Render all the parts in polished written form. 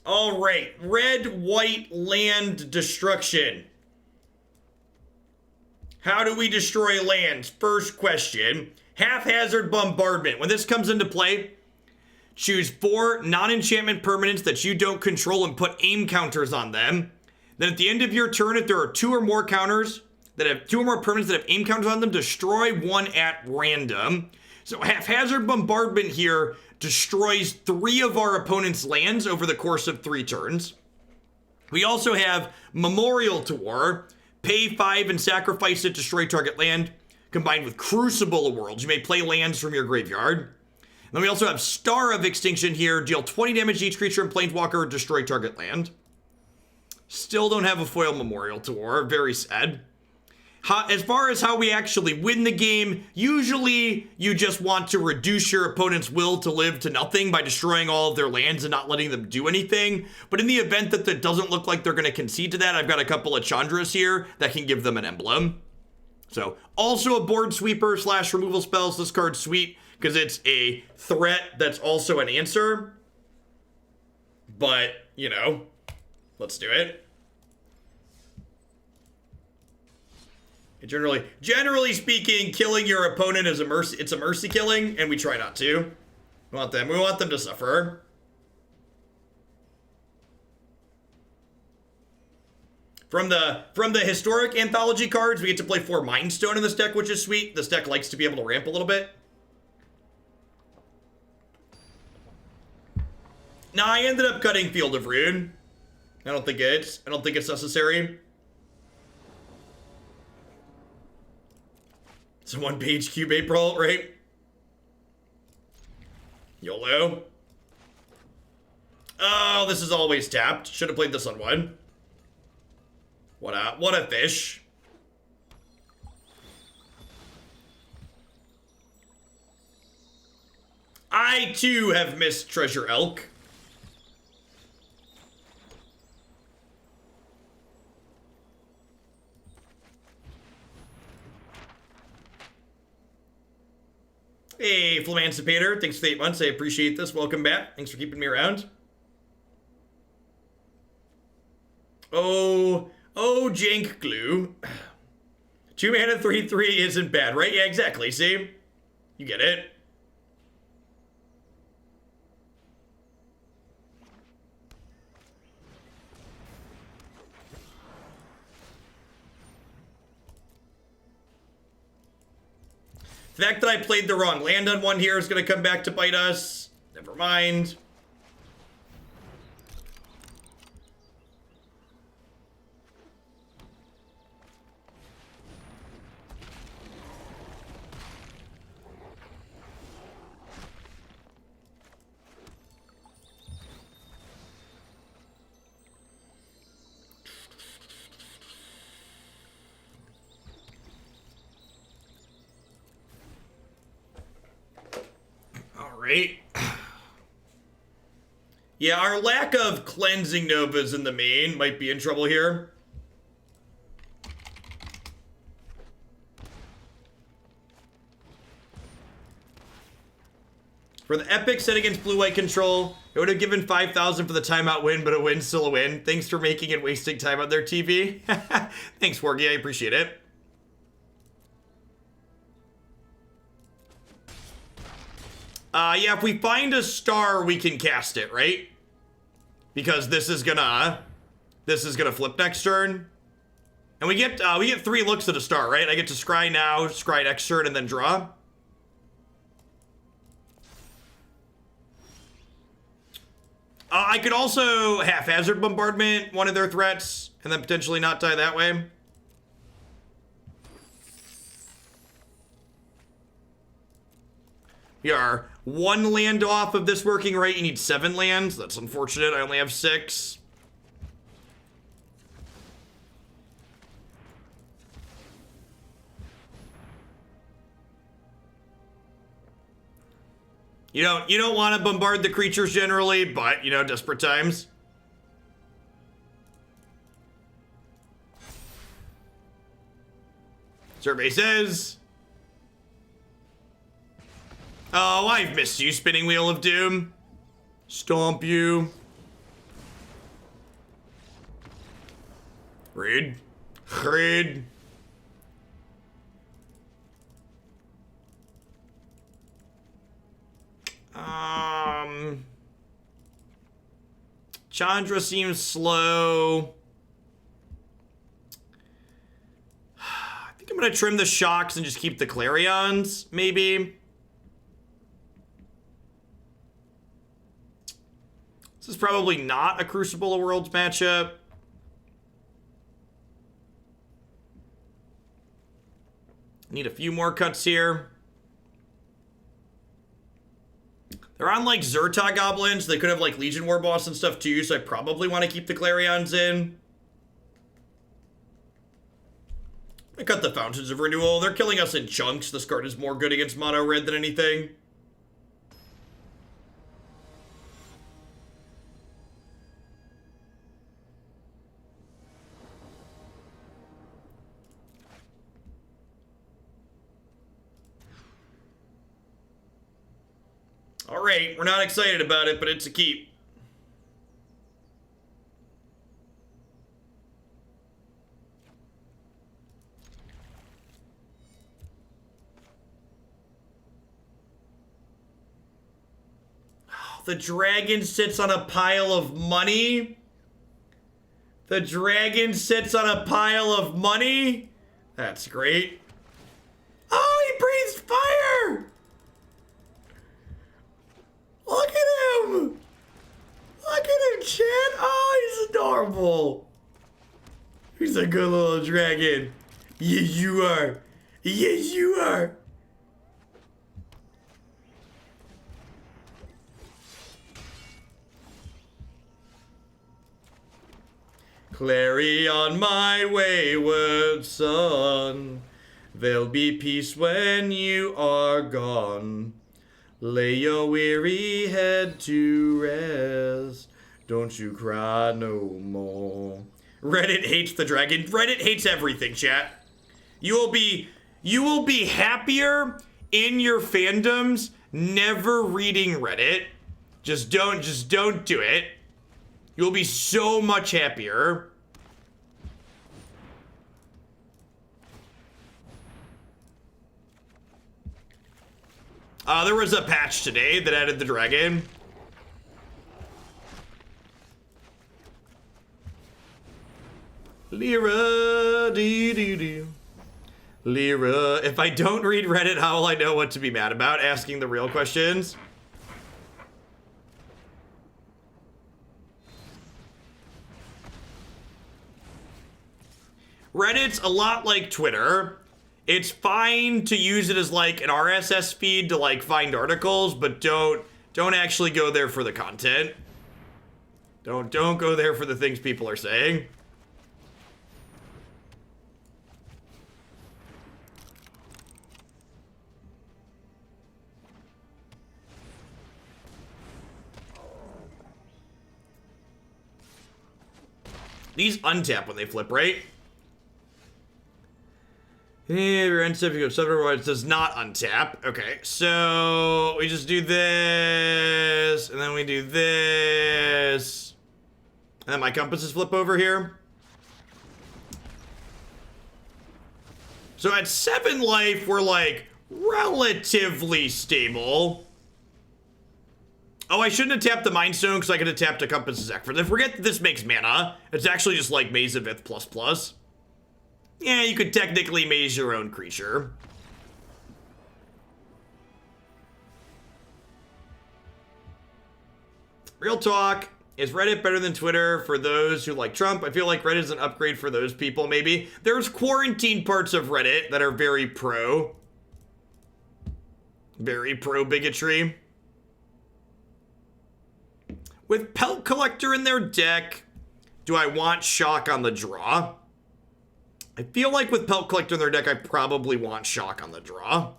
All right, red-white land destruction. How do we destroy lands? First question. Haphazard Bombardment. When this comes into play, choose 4 non-enchantment permanents that you don't control and put aim counters on them. Then at the end of your turn, if there are 2 or more counters that have 2 or more permanents that have aim counters on them, destroy 1 at random. So Haphazard Bombardment here destroys 3 of our opponent's lands over the course of 3 turns. We also have Memorial to War. Pay 5 and sacrifice it, destroy target land. Combined with Crucible of Worlds, you may play lands from your graveyard. And then we also have Star of Extinction here. Deal 20 damage to each creature and Planeswalker, destroy target land. Still don't have a foil Memorial to War. Very sad. As far as how we actually win the game, usually you just want to reduce your opponent's will to live to nothing by destroying all of their lands and not letting them do anything. But in the event that it doesn't look like they're going to concede to that, I've got a couple of Chandras here that can give them an emblem. So, also a board sweeper / removal spells. This card's sweet because it's a threat that's also an answer. But, you know, let's do it. Generally speaking, killing your opponent is a mercy. It's a mercy killing, and we try not to. We want them to suffer. From the historic anthology cards, we get to play 4 Mind Stone in this deck, which is sweet. This deck likes to be able to ramp a little bit. Now I ended up cutting Field of Ruin. I don't think it's necessary. It's a 1-page cube April, right? YOLO. Oh, this is always tapped. Should have played this on 1. What a fish. I too have missed Treasure Elk. Hey, Flamancipator, thanks for the 8 months. I appreciate this. Welcome back. Thanks for keeping me around. Oh, Jank Glue. 2 mana 3/3 isn't bad, right? Yeah, exactly. See? You get it. The fact that I played the wrong land on 1 here is going to come back to bite us. Never mind. Right. Yeah, our lack of cleansing novas in the main might be in trouble here. For the epic set against blue-white control, it would have given 5,000 for the timeout win, but a win's still a win. Thanks for making it wasting time on their TV. Thanks, Forgy. I appreciate it. Yeah, if we find a star, we can cast it, right? Because this is gonna flip next turn. And we get 3 looks at a star, right? I get to scry now, scry next turn, and then draw. I could also Haphazard Bombardment one of their threats, and then potentially not die that way. We are 1 land off of this working right. You need 7 lands. That's unfortunate. I only have 6. You don't want to bombard the creatures generally, but, you know, desperate times. Survey says... Oh, I've missed you, Spinning Wheel of Doom. Stomp you. Rude. Rude. Chandra seems slow. I think I'm gonna trim the shocks and just keep the Clarions, maybe. This is probably not a Crucible of Worlds matchup. Need a few more cuts here. They're on, like, Zerta Goblins. They could have, like, Legion Warboss and stuff, too, so I probably want to keep the Clarions in. I cut the Fountains of Renewal. They're killing us in chunks. This card is more good against mono red than anything. Alright, we're not excited about it, but it's a keep. The dragon sits on a pile of money? The dragon sits on a pile of money? That's great. Oh, he breathes fire! Look at him! Look at him, Chad! Oh, he's adorable! He's a good little dragon. Yes, you are. Yes, you are. Clarion, my wayward son, there'll be peace when you are gone. Lay your weary head to rest. Don't you cry no more. Reddit hates the dragon. Reddit hates everything, chat. You will be happier in your fandoms never reading Reddit. Just don't do it. You'll be so much happier. There was a patch today that added the dragon. Lyra, dee-dee-dee. Lyra, if I don't read Reddit, how will I know what to be mad about? Asking the real questions. Reddit's a lot like Twitter. It's fine to use it as like an RSS feed to like find articles, but don't actually go there for the content. Don't go there for the things people are saying. These untap when they flip, right? Your end step, you go subject, it does not untap. Okay, so we just do this, and then we do this. And then my compasses flip over here. So at 7 life, we're like relatively stable. Oh, I shouldn't have tapped the Mind Stone because I could have tapped a Compass's Ekford. And forget that this makes mana. It's actually just like Maze of Ith ++. Yeah, you could technically maze your own creature. Real talk. Is Reddit better than Twitter for those who like Trump? I feel like Reddit is an upgrade for those people, maybe. There's quarantine parts of Reddit that are very pro. Very pro bigotry. With Pelt Collector in their deck, do I want Shock on the draw? I feel like with Pelt Collector in their deck, I probably want Shock on the draw.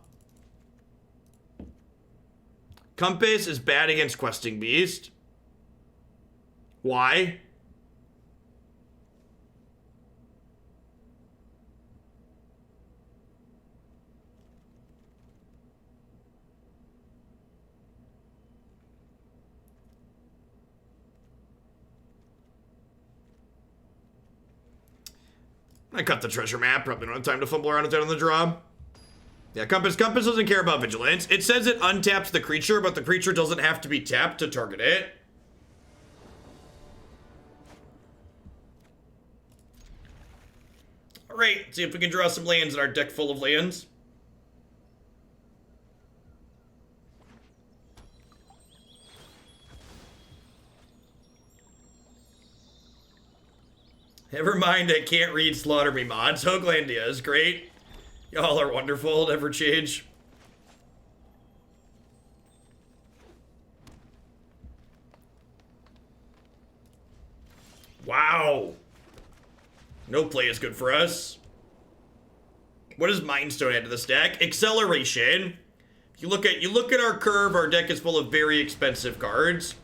Compass is bad against Questing Beast. Why? I cut the treasure map. Probably don't have time to fumble around with that on the draw. Yeah, Compass doesn't care about Vigilance. It says it untaps the creature, but the creature doesn't have to be tapped to target it. Alright, see if we can draw some lands in our deck full of lands. Never mind, I can't read Slaughter Me mods. Hoaglandia is great. Y'all are wonderful, never change. Wow. No play is good for us. What does Mind Stone add to this deck? Acceleration. If you look at our curve, our deck is full of very expensive cards.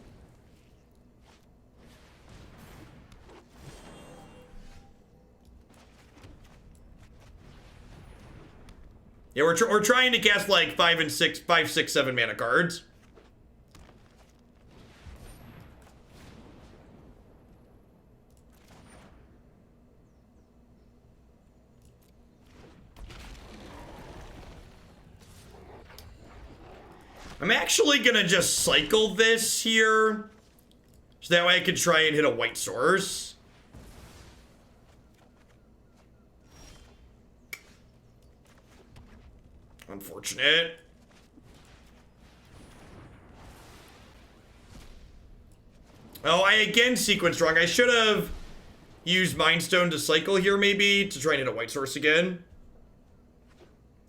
Yeah, we're trying to cast like 5, 6, 7 mana cards. I'm actually gonna just cycle this here, so that way I can try and hit a white source. Unfortunate. Oh, I again sequenced wrong. I should have used Mind Stone to cycle here, maybe, to try and hit a white source again.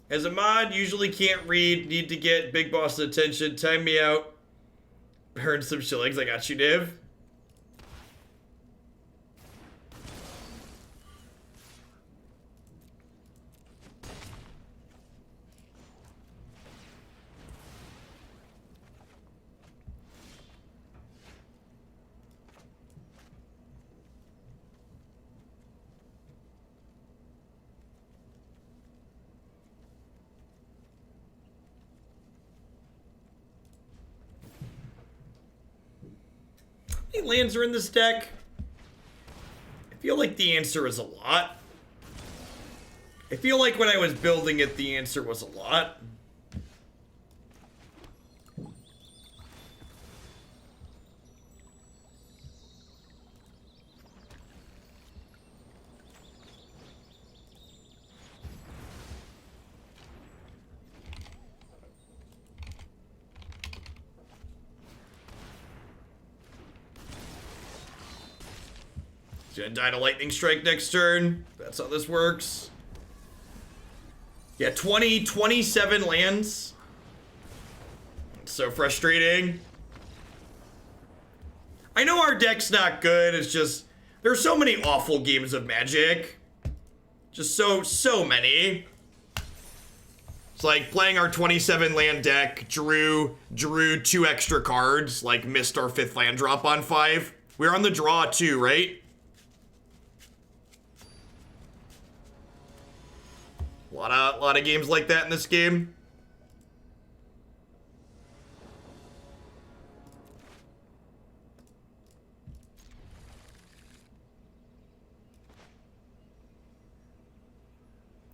As a mod, usually can't read, need to get Big Boss attention. Time me out. Burn some shillings. I got you, Div. How many lands are in this deck? I feel like the answer is a lot. I feel like when I was building it, the answer was a lot. He's gonna die to Lightning Strike next turn. That's how this works. Yeah, 27 lands. It's so frustrating. I know our deck's not good. It's just, there's so many awful games of Magic. Just so many. It's like playing our 27 land deck, drew 2 extra cards, like missed our 5th land drop on 5. We're on the draw too, right? A lot of games like that in this game.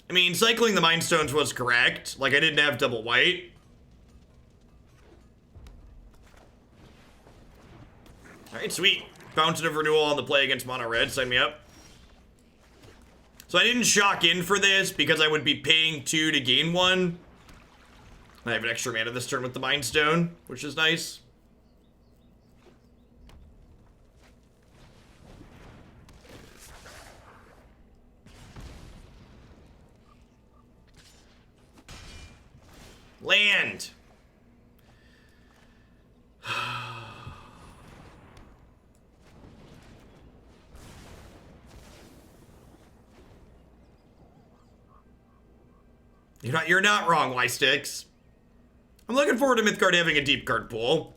I mean, cycling the Mind Stones was correct. Like, I didn't have double white. Alright, sweet. Fountain of Renewal on the play against Mono Red. Sign me up. So I didn't shock in for this because I would be paying 2 to gain 1. I have an extra mana this turn with the Mind Stone, which is nice. Land. You're not wrong, Y-Sticks. I'm looking forward to Mythgard having a deep card pool.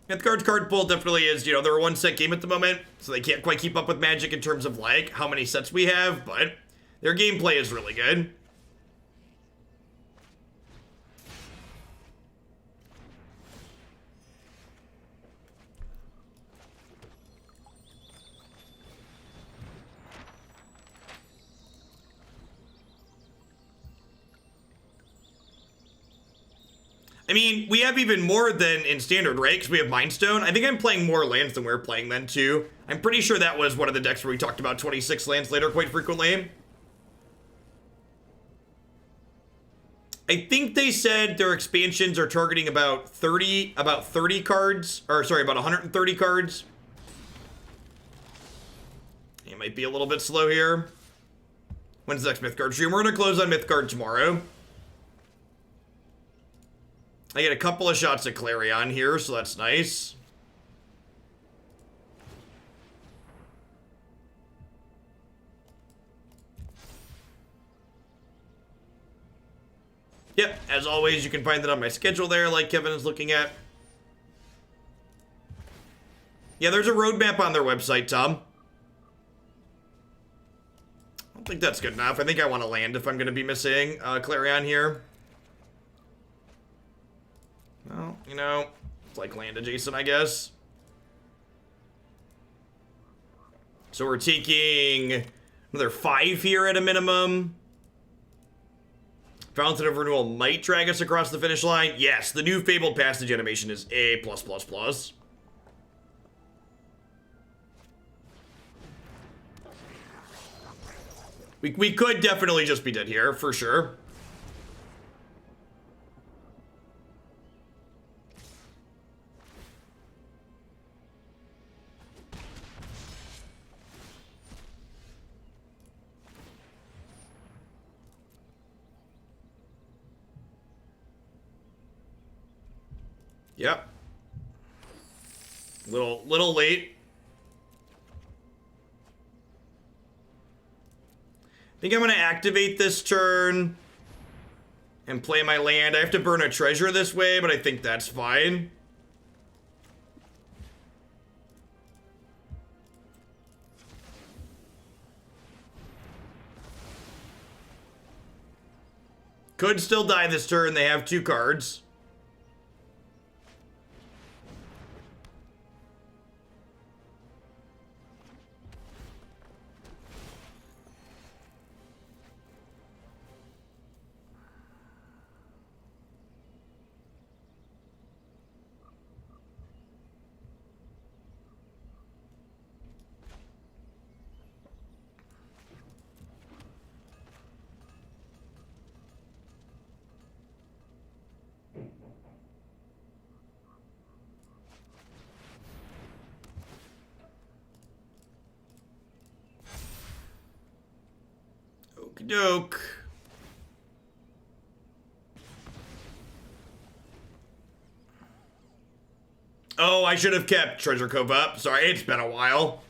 Mythgard's card pool definitely is, they're a 1-set game at the moment, so they can't quite keep up with Magic in terms of, like, how many sets we have, but their gameplay is really good. I mean, we have even more than in Standard, right? Because we have Mind Stone. I think I'm playing more lands than we were playing then, too. I'm pretty sure that was one of the decks where we talked about 26 lands later quite frequently. I think they said their expansions are targeting about 30 cards. Or, sorry, about 130 cards. It might be a little bit slow here. When's the next Mythgard stream? We're going to close on Mythgard tomorrow. I get a couple of shots of Clarion here, so that's nice. Yep, as always, you can find that on my schedule there, like Kevin is looking at. Yeah, there's a roadmap on their website, Tom. I don't think that's good enough. I think I want to land if I'm going to be missing Clarion here. Well, you know, it's like land adjacent, I guess. So we're taking another 5 here at a minimum. Fountain of Renewal might drag us across the finish line. Yes, the new Fabled Passage animation is A+++. We could definitely just be dead here, for sure. Yep. Little late. I think I'm going to activate this turn and play my land. I have to burn a treasure this way, but I think that's fine. Could still die this turn. They have 2 cards. Doke. Oh, I should have kept Treasure Cove up. Sorry, it's been a while.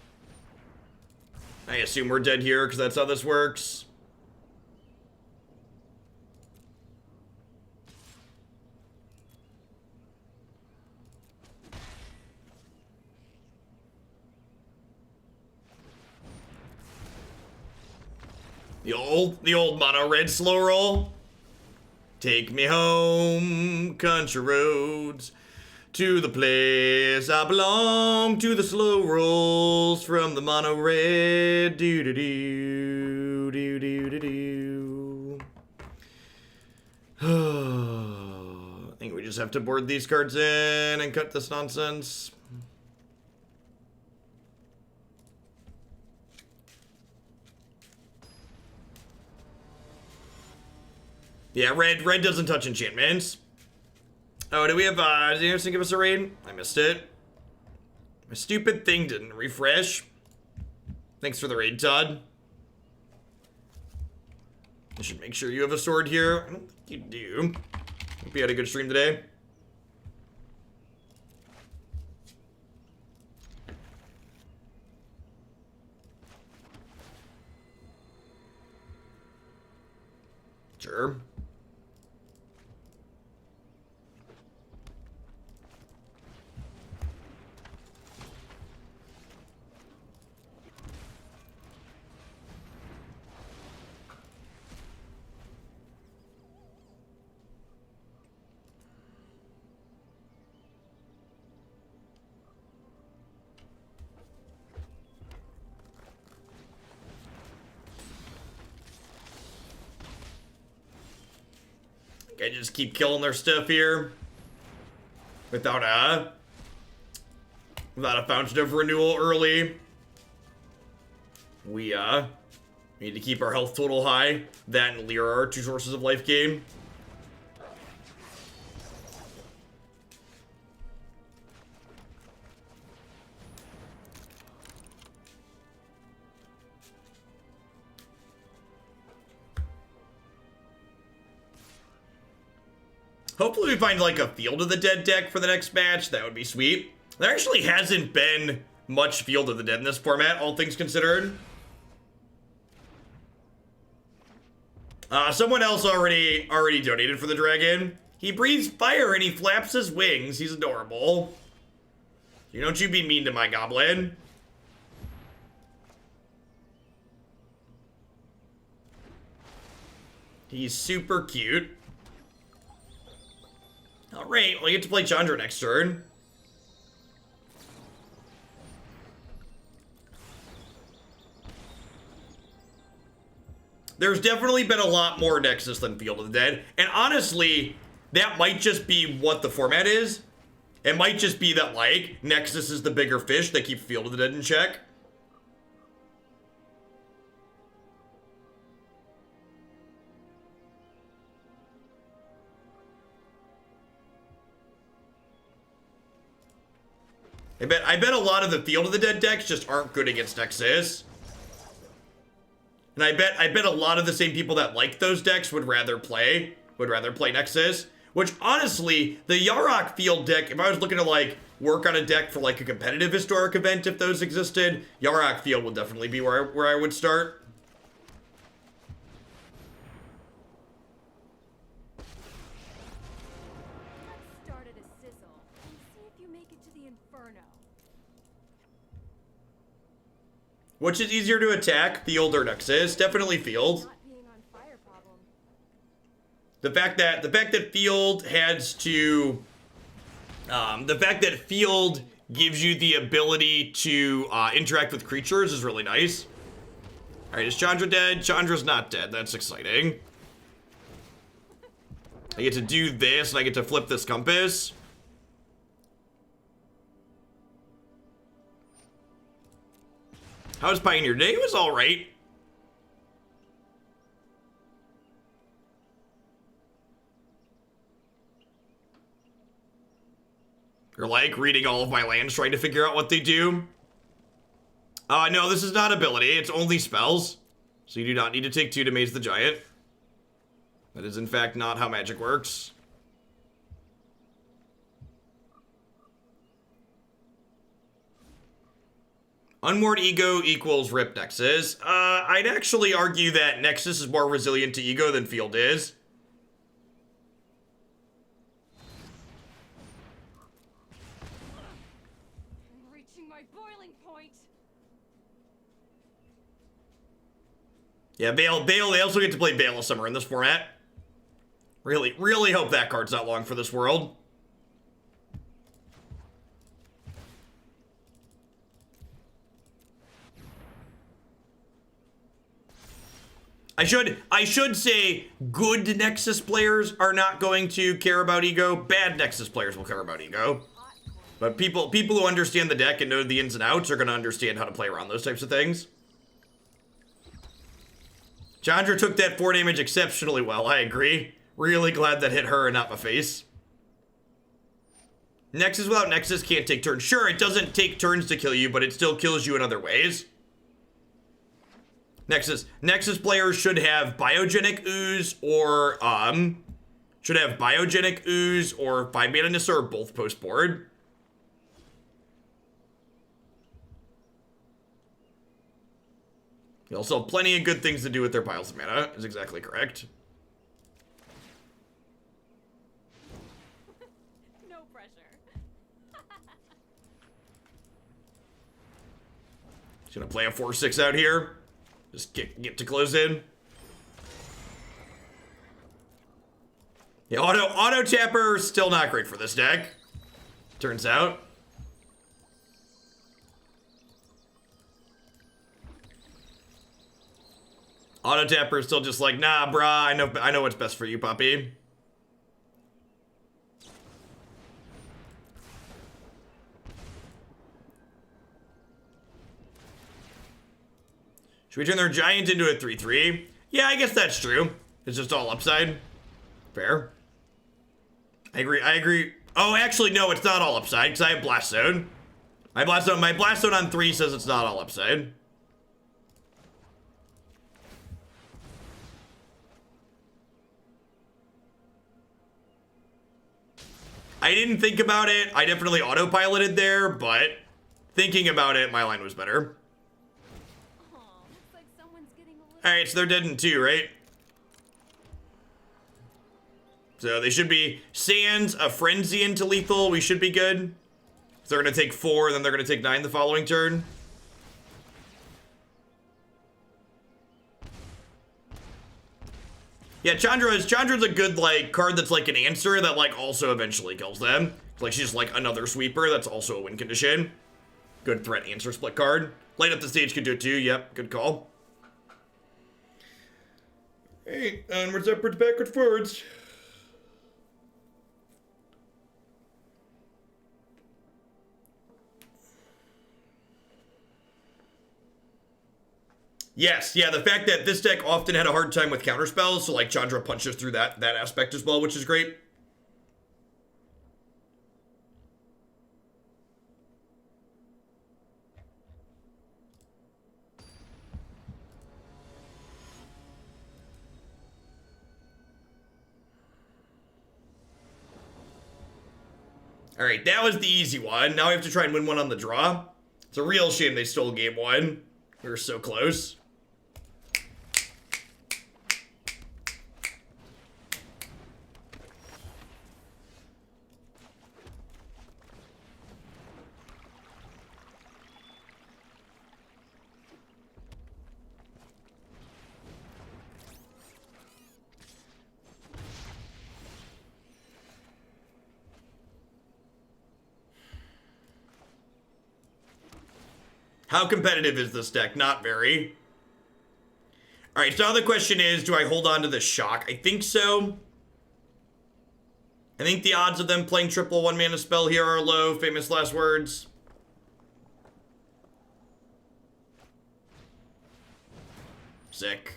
I assume we're dead here because that's how this works. The old mono red slow roll. Take me home, country roads, to the place I belong, to the slow rolls from the mono red. Do do do do do do do. I think we just have to board these cards in and cut this nonsense. Yeah, red doesn't touch enchantments. Oh, do we have, did Anderson give us a raid? I missed it. My stupid thing didn't refresh. Thanks for the raid, Todd. I should make sure you have a sword here. I don't think you do. Hope you had a good stream today. Sure. I just keep killing their stuff here. without a Fountain of Renewal early. We need to keep our health total high. That and Lyra are 2 sources of life gain. Hopefully we find like a Field of the Dead deck for the next match. That would be sweet. There actually hasn't been much Field of the Dead in this format, all things considered. Someone else already donated for the dragon. He breathes fire and he flaps his wings. He's adorable. Don't you be mean to my goblin. He's super cute. Alright, well, I get to play Chandra next turn. There's definitely been a lot more Nexus than Field of the Dead. And honestly, that might just be what the format is. It might just be that, like, Nexus is the bigger fish that keeps Field of the Dead in check. I bet a lot of the Field of the Dead decks just aren't good against Nexus. And I bet a lot of the same people that like those decks would rather play Nexus. Which honestly, the Yarok Field deck, if I was looking to like work on a deck for like a competitive historic event, if those existed, Yarok Field would definitely be where I would start. Which is easier to attack, Field or Nexus? Definitely Field. The fact that Field has to, the fact that Field gives you the ability to interact with creatures is really nice. All right, is Chandra dead? Chandra's not dead. That's exciting. I get to do this, and I get to flip this compass. How was Pioneer Day? It was all right. You're like reading all of my lands trying to figure out what they do. No, this is not ability. It's only spells. So you do not need to take 2 to Maze the Giant. That is in fact not how magic works. Unmoored Ego equals Rip Nexus. I'd actually argue that Nexus is more resilient to Ego than Field is. I'm reaching my boiling point. Yeah, Bale, they also get to play Bale of Summer in this format. Really hope that card's not long for this world. I should say good Nexus players are not going to care about Ego. Bad Nexus players will care about Ego. But people who understand the deck and know the ins and outs are going to understand how to play around those types of things. Chandra took that 4 damage exceptionally well, I agree. Really glad that hit her and not my face. Nexus without Nexus can't take turns. Sure, it doesn't take turns to kill you, but it still kills you in other ways. Nexus players should have Biogenic Ooze or 5 mana Nissa or both post board. You also have plenty of good things to do with their piles of mana, is exactly correct. No pressure. Just gonna play a 4/6 out here. Just get to close in. Yeah, auto tapper still not great for this deck. Turns out. Auto tapper is still just like, nah, brah. I know what's best for you, puppy. Should we turn their giant into a 3/3? Yeah, I guess that's true. It's just all upside. Fair. I agree. Oh, actually, no, it's not all upside, because I have Blast Zone. My Blast Zone on 3 says it's not all upside. I didn't think about it. I definitely autopiloted there, but thinking about it, my line was better. Aw, looks like someone's getting a little... Alright, so they're dead in 2, right? So they should be Sands, a Frenzy into lethal. We should be good. So they're going to take 4, and then they're going to take 9 the following turn. Yeah, Chandra's a good, like, card that's like an answer that, like, also eventually kills them. Like, she's like another sweeper that's also a win condition. Good threat answer split card. Light up the stage could do it too. Yep, good call. Hey, onwards, upwards, backwards, forwards. Yes, yeah, the fact that this deck often had a hard time with counterspells, so like Chandra punches through that aspect as well, which is great. All right, that was the easy one. Now we have to try and win one on the draw. It's a real shame they stole game 1. We were so close. How competitive is this deck? Not very. All right, so now the question is, do I hold on to the shock? I think so. I think the odds of them playing triple 1-mana spell here are low. Famous last words. Sick.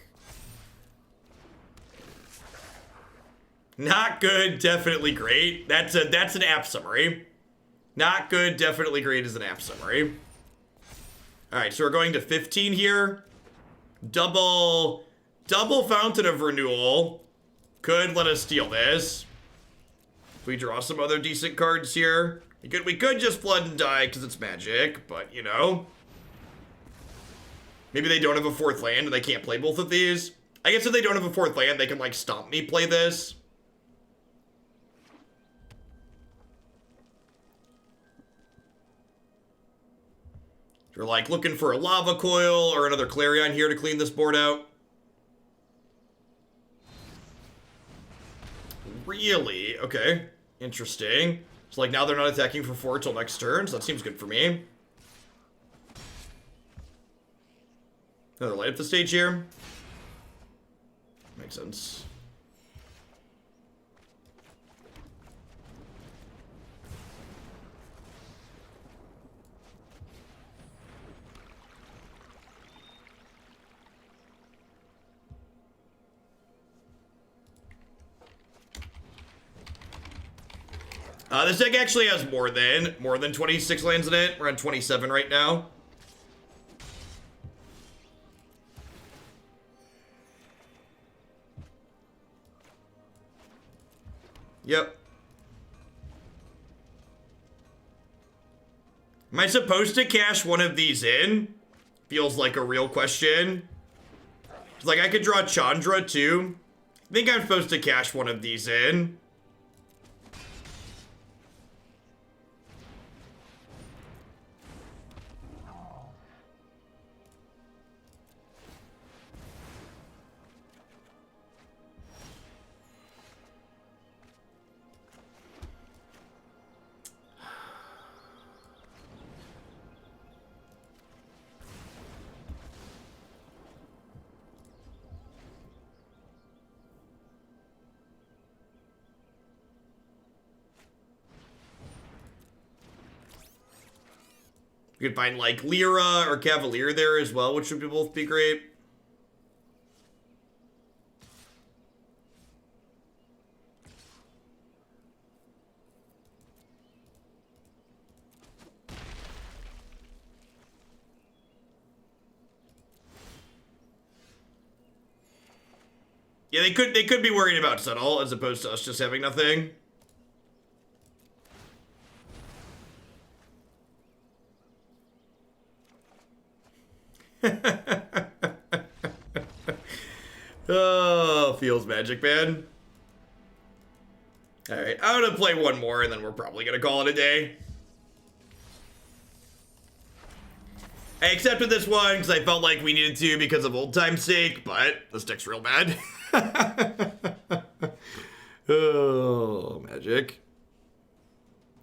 Not good, definitely great. That's an app summary. Not good, definitely great is an app summary. All right, so we're going to 15 here. Double Fountain of Renewal could let us steal this. If we draw some other decent cards here, we could just flood and die because it's magic, but you know. Maybe they don't have a 4th land and they can't play both of these. I guess if they don't have a 4th land, they can like stomp me play this. You're like looking for a Lava Coil or another Clarion here to clean this board out. Really? Okay. Interesting. So like now they're not attacking for 4 till next turn, so that seems good for me. Another light up the stage here. Makes sense. This deck actually has more than 26 lands in it. We're on 27 right now. Yep. Am I supposed to cash one of these in? Feels like a real question. It's like I could draw Chandra too. I think I'm supposed to cash one of these in. You could find like Lyra or Cavalier there as well, which would both be great. Yeah, they could be worried about Subtle as opposed to us just having nothing. Oh, feels magic, man. Alright, I'm gonna play one more and then we're probably gonna call it a day. I accepted this one because I felt like we needed to because of old time's sake, but this deck's real bad. Oh, magic.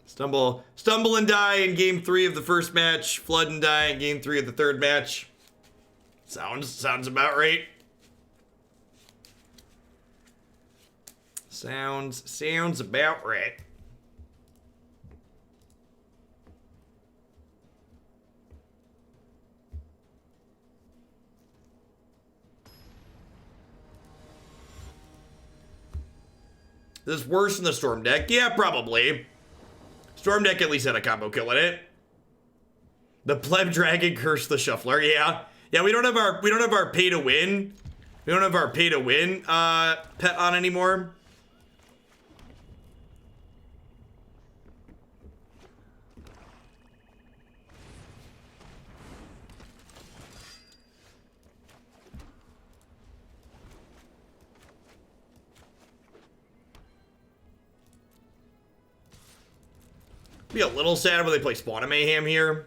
Stumble and die in game 3 of the first match. Flood and die in game 3 of the third match. Sounds about right. Sounds about right. Is this worse than the Storm deck? Yeah, probably. Storm deck at least had a combo kill in it. The Pleb Dragon cursed the Shuffler. Yeah, we don't have our pay to win. We don't have our pay to win pet on anymore. Be a little sad when they play Spawn and Mayhem here.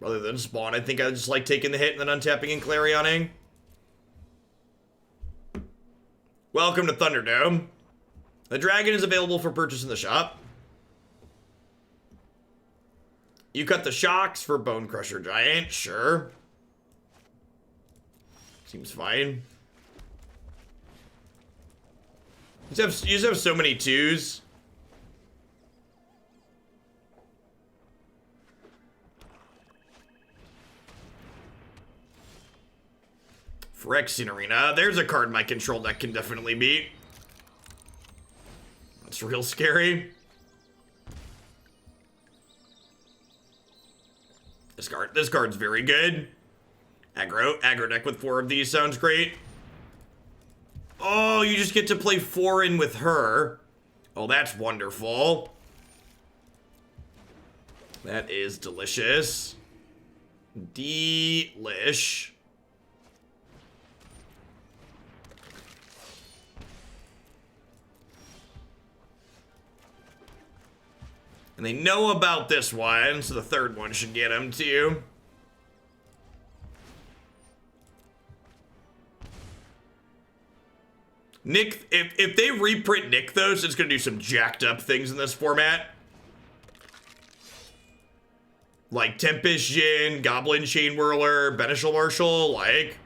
Rather than Spawn, I think I just like taking the hit and then untapping and Clarioning. Welcome to Thunderdome. The dragon is available for purchase in the shop. You cut the shocks for Bone Crusher Giant, sure. Seems fine. You just have so many 2s. Phyrexian Arena. There's a card my control deck can definitely beat. That's real scary. This card's very good. Aggro deck with 4 of these sounds great. Oh, you just get to play 4 in with her. Oh, that's wonderful. That is delicious. Delish. And they know about this one, so the third one should get them too. Nick, if they reprint Nykthos, it's gonna do some jacked up things in this format. Like Tempest Jin, Goblin Chain Whirler, Beneficial Marshal, like...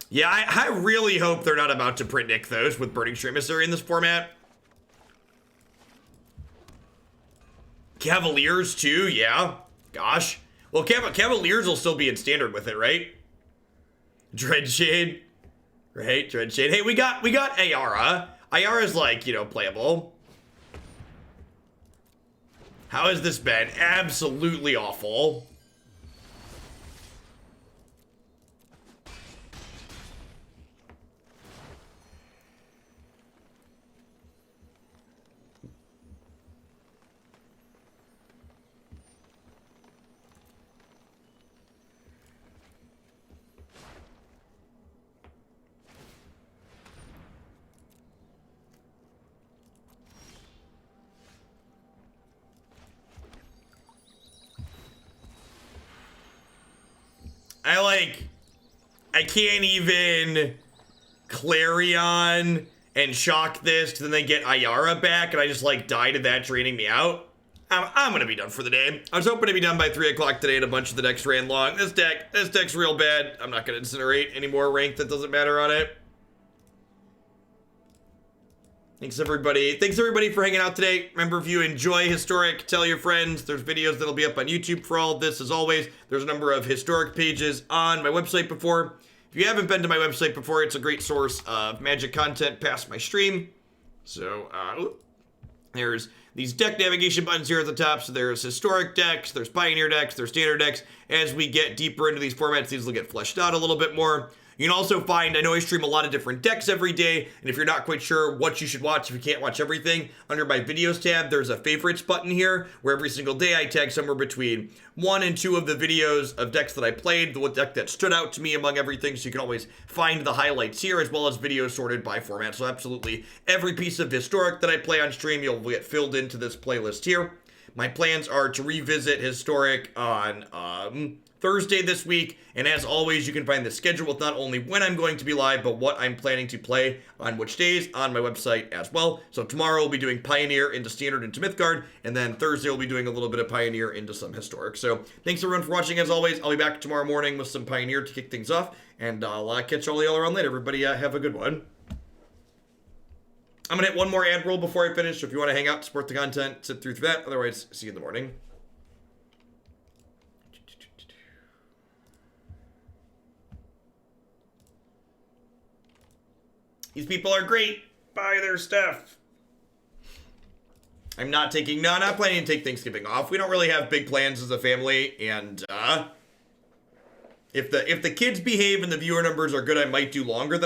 Yeah, I really hope they're not about to print Nykthos with Burning Stream Emissary in this format. Cavaliers too, yeah. Gosh. Well, Cavaliers will still be in standard with it, right? Dreadshade. Right, Dreadshade. Hey, we got Ayara. Ayara's like, you know, playable. How has this been? Absolutely awful. I can't even Clarion and shock this, because then they get Ayara back, and I just, like, die to that, draining me out. I'm gonna be done for the day. I was hoping to be done by 3 o'clock today, and a bunch of the decks ran long. This deck's real bad. I'm not gonna incinerate any more rank that doesn't matter on it. Thanks everybody for hanging out today. Remember, if you enjoy Historic, tell your friends. There's videos that'll be up on YouTube for all of this. As always, there's a number of Historic pages on my website before. If you haven't been to my website before, it's a great source of magic content past my stream. So, there's these deck navigation buttons here at the top. So there's Historic decks, there's Pioneer decks, there's Standard decks. As we get deeper into these formats, these will get fleshed out a little bit more. You can also find, I know I stream a lot of different decks every day, and if you're not quite sure what you should watch, if you can't watch everything, under my videos tab, there's a favorites button here, where every single day I tag somewhere between 1 and 2 of the videos of decks that I played, the deck that stood out to me among everything, so you can always find the highlights here, as well as videos sorted by format. So absolutely every piece of Historic that I play on stream, you'll get filled into this playlist here. My plans are to revisit Historic on Thursday this week, and as always, you can find the schedule with not only when I'm going to be live, but what I'm planning to play on which days on my website as well. So tomorrow we'll be doing Pioneer into Standard into Mythgard, and then Thursday we'll be doing a little bit of Pioneer into some Historic. So thanks everyone for watching. As always, I'll be back tomorrow morning with some Pioneer to kick things off, and I'll catch all y'all around later. Everybody have a good one. I'm gonna hit one more ad roll before I finish, so if you want to hang out, support the content, sit through that. Otherwise, see you in the morning. These people are great. Buy their stuff. I'm not planning to take Thanksgiving off. We don't really have big plans as a family, and if the kids behave and the viewer numbers are good, I might do longer than